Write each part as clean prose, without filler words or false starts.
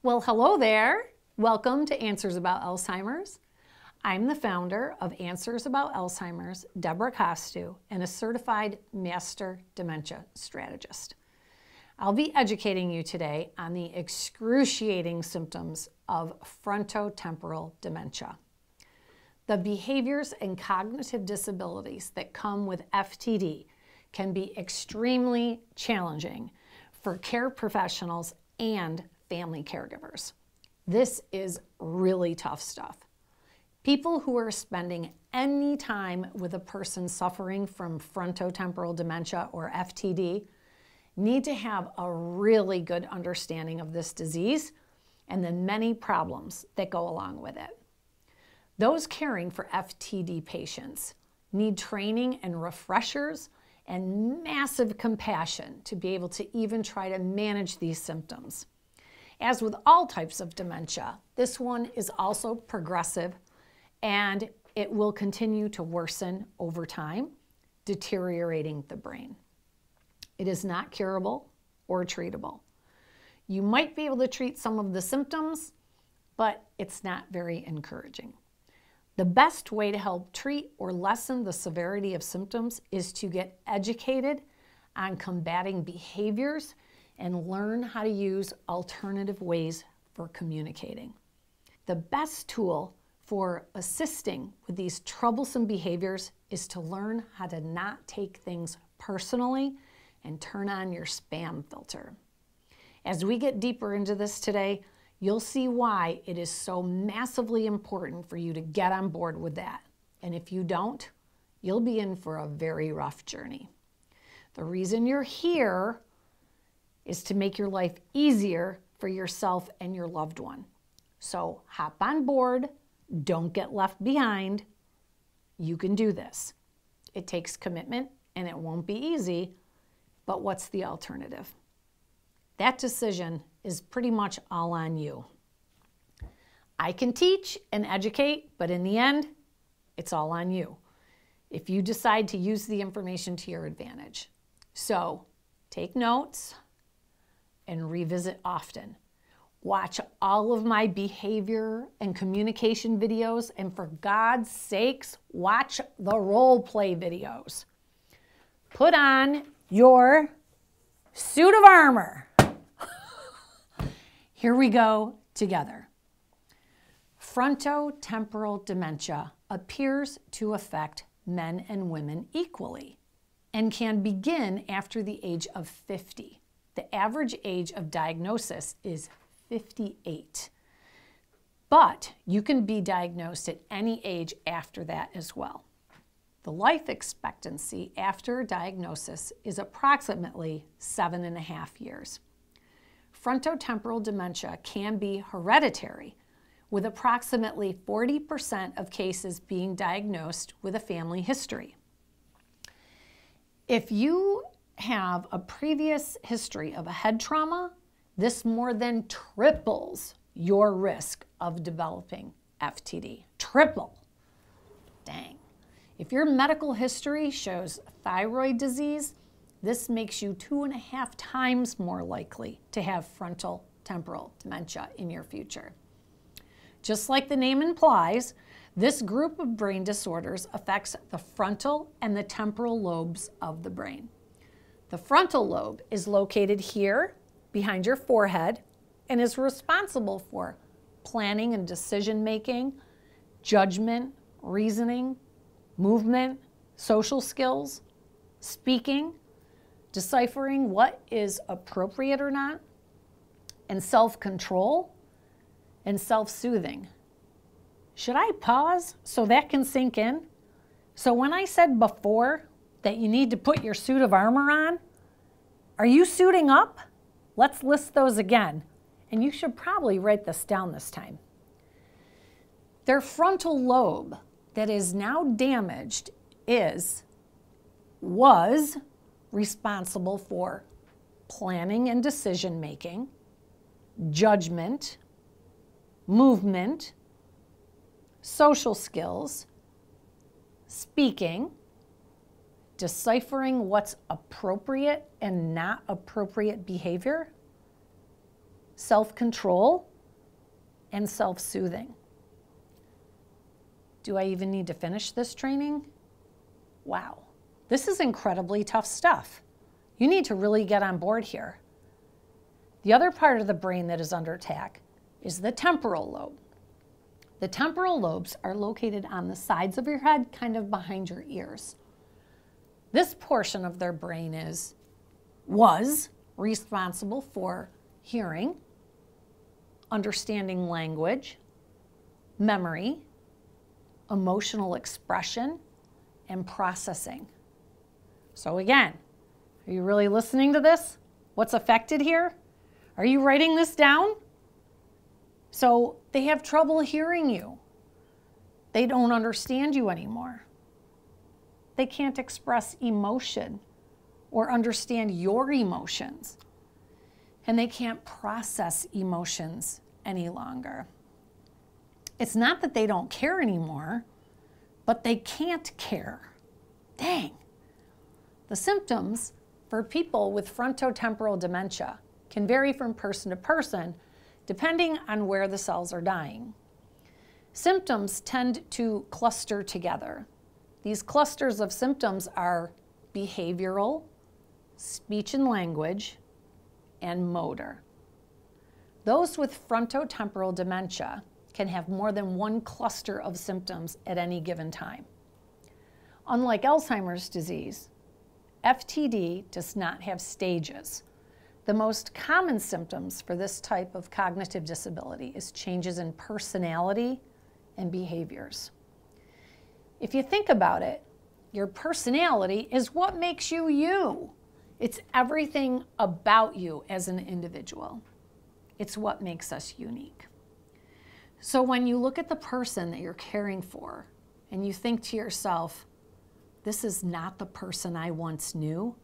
Well, hello there. Welcome to Answers About Alzheimer's. I'm the founder of Answers About Alzheimer's, Debra, and a certified master dementia strategist. I'll be educating you today on the excruciating symptoms of frontotemporal dementia. The behaviors and cognitive disabilities that come with FTD can be extremely challenging for care professionals and family caregivers. This is really tough stuff. People who are spending any time with a person suffering from frontotemporal dementia or FTD need to have a really good understanding of this disease and the many problems that go along with it. Those caring for FTD patients need training and refreshers and massive compassion to be able to even try to manage these symptoms. As with all types of dementia, this one is also progressive and it will continue to worsen over time, deteriorating the brain. It is not curable or treatable. You might be able to treat some of the symptoms, but it's not very encouraging. The best way to help treat or lessen the severity of symptoms is to get educated on combating behaviors and learn how to use alternative ways for communicating. The best tool for assisting with these troublesome behaviors is to learn how to not take things personally and turn on your spam filter. As we get deeper into this today, you'll see why it is so massively important for you to get on board with that. And if you don't, you'll be in for a very rough journey. The reason you're here is to make your life easier for yourself and your loved one. So hop on board, don't get left behind. You can do this. It takes commitment and it won't be easy, but what's the alternative? That decision is pretty much all on you. I can teach and educate, but in the end, it's all on you if you decide to use the information to your advantage. So take notes and revisit often. Watch all of my behavior and communication videos, and for God's sakes, watch the role play videos. Put on your suit of armor. Here we go together. Frontotemporal dementia appears to affect men and women equally and can begin after the age of 50. The average age of diagnosis is 58. But you can be diagnosed at any age after that as well. The life expectancy after diagnosis is approximately 7.5 years. Frontotemporal dementia can be hereditary, with approximately 40% of cases being diagnosed with a family history. If you have a previous history of a head trauma, this more than triples your risk of developing FTD. Triple. Dang. If your medical history shows thyroid disease, this makes you 2.5 times more likely to have frontotemporal dementia in your future. Just like the name implies, this group of brain disorders affects the frontal and the temporal lobes of the brain. The frontal lobe is located here behind your forehead and is responsible for planning and decision-making, judgment, reasoning, movement, social skills, speaking, deciphering what is appropriate or not, and self-control and self-soothing. Should I pause so that can sink in? So when I said before that you need to put your suit of armor on, are you suiting up? Let's list those again. And you should probably write this down this time. Their frontal lobe that is now damaged was responsible for planning and decision making, judgment, movement, social skills, speaking, deciphering what's appropriate and not appropriate behavior, self-control, and self-soothing. Do I even need to finish this training? Wow, this is incredibly tough stuff. You need to really get on board here. The other part of the brain that is under attack is the temporal lobe. The temporal lobes are located on the sides of your head, kind of behind your ears. This portion of their brain was responsible for hearing, understanding language, memory, emotional expression, and processing. So again, are you really listening to this? What's affected here? Are you writing this down? So they have trouble hearing you. They don't understand you anymore. They can't express emotion or understand your emotions. And they can't process emotions any longer. It's not that they don't care anymore, but they can't care. Dang. The symptoms for people with frontotemporal dementia can vary from person to person depending on where the cells are dying. Symptoms tend to cluster together. These clusters of symptoms are behavioral, speech and language, and motor. Those with frontotemporal dementia can have more than one cluster of symptoms at any given time. Unlike Alzheimer's disease, FTD does not have stages. The most common symptoms for this type of cognitive disability is changes in personality and behaviors. If you think about it, your personality is what makes you you. It's everything about you as an individual. It's what makes us unique. So when you look at the person that you're caring for and you think to yourself, this is not the person I once knew,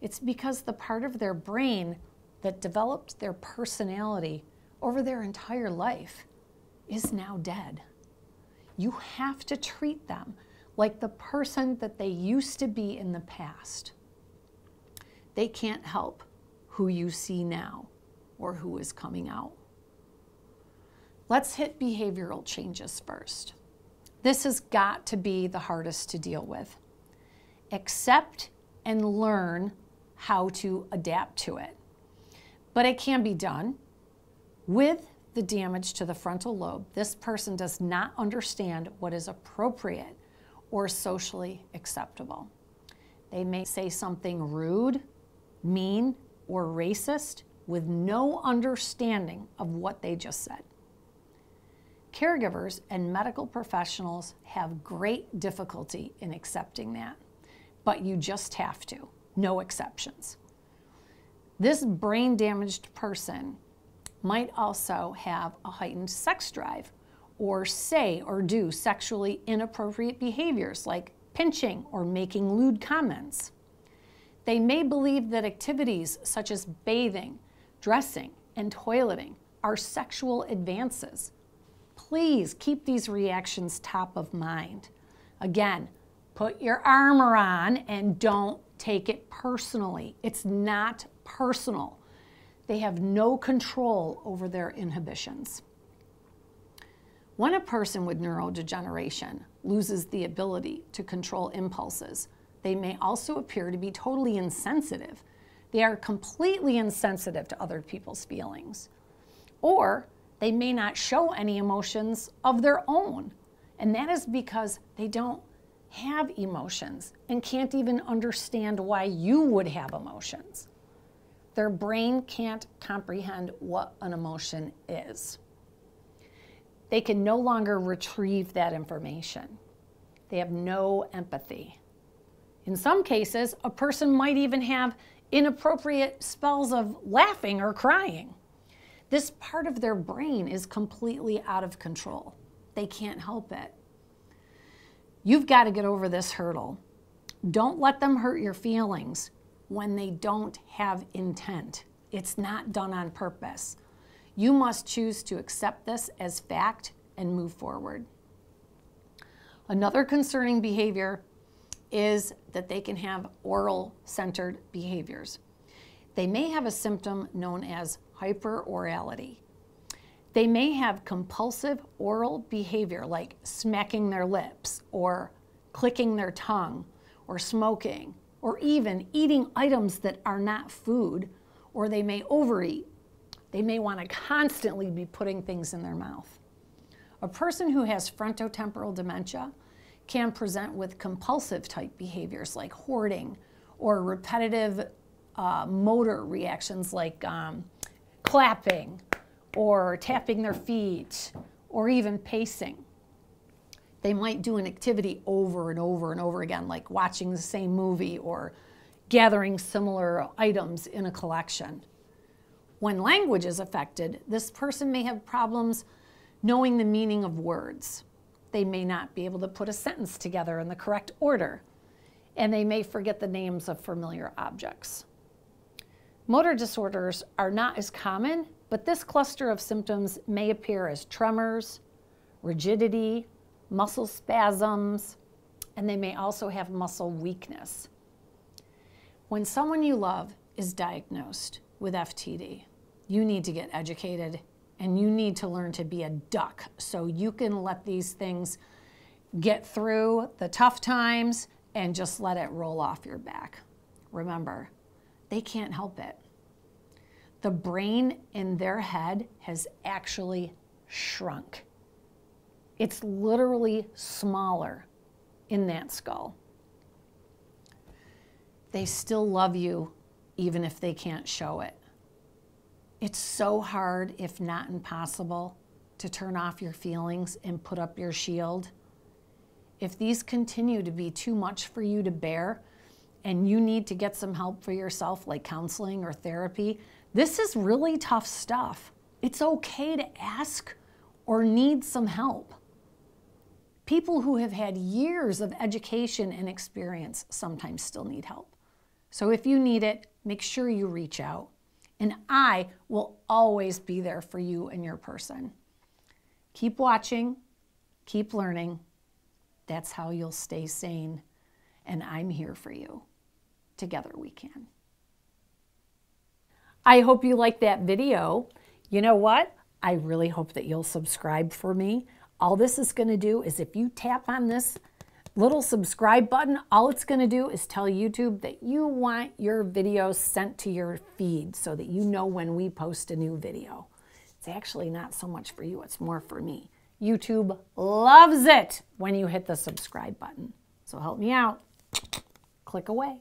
it's because the part of their brain that developed their personality over their entire life is now dead. You have to treat them like the person that they used to be in the past. They can't help who you see now or who is coming out. Let's hit behavioral changes first. This has got to be the hardest to deal with. Accept and learn how to adapt to it. But it can be done. With the damage to the frontal lobe, this person does not understand what is appropriate or socially acceptable. They may say something rude, mean, or racist with no understanding of what they just said. Caregivers and medical professionals have great difficulty in accepting that, but you just have to, no exceptions. This brain-damaged person might also have a heightened sex drive or say or do sexually inappropriate behaviors like pinching or making lewd comments. They may believe that activities such as bathing, dressing, and toileting are sexual advances. Please keep these reactions top of mind. Again, put your armor on and don't take it personally. It's not personal. They have no control over their inhibitions. When a person with neurodegeneration loses the ability to control impulses, they may also appear to be totally insensitive. They are completely insensitive to other people's feelings. Or they may not show any emotions of their own. And that is because they don't have emotions and can't even understand why you would have emotions. Their brain can't comprehend what an emotion is. They can no longer retrieve that information. They have no empathy. In some cases, a person might even have inappropriate spells of laughing or crying. This part of their brain is completely out of control. They can't help it. You've got to get over this hurdle. Don't let them hurt your feelings when they don't have intent. It's not done on purpose. You must choose to accept this as fact and move forward. Another concerning behavior is that they can have oral-centered behaviors. They may have a symptom known as hyperorality. They may have compulsive oral behavior like smacking their lips or clicking their tongue or smoking or even eating items that are not food, or they may overeat. They may want to constantly be putting things in their mouth. A person who has frontotemporal dementia can present with compulsive type behaviors like hoarding or repetitive motor reactions like clapping or tapping their feet or even pacing. They might do an activity over and over and over again, like watching the same movie or gathering similar items in a collection. When language is affected, this person may have problems knowing the meaning of words. They may not be able to put a sentence together in the correct order, and they may forget the names of familiar objects. Motor disorders are not as common, but this cluster of symptoms may appear as tremors, rigidity, muscle spasms, and they may also have muscle weakness. When someone you love is diagnosed with FTD, you need to get educated and you need to learn to be a duck so you can let these things get through the tough times and just let it roll off your back. Remember, they can't help it. The brain in their head has actually shrunk. It's literally smaller in that skull. They still love you even if they can't show it. It's so hard, if not impossible, to turn off your feelings and put up your shield. If these continue to be too much for you to bear and you need to get some help for yourself, like counseling or therapy, this is really tough stuff. It's okay to ask or need some help. People who have had years of education and experience sometimes still need help. So if you need it, make sure you reach out. And I will always be there for you and your person. Keep watching, keep learning. That's how you'll stay sane. And I'm here for you. Together we can. I hope you liked that video. You know what? I really hope that you'll subscribe for me. All this is going to do is if you tap on this little subscribe button, all it's going to do is tell YouTube that you want your videos sent to your feed so that you know when we post a new video. It's actually not so much for you, it's more for me. YouTube loves it when you hit the subscribe button. So help me out. Click away.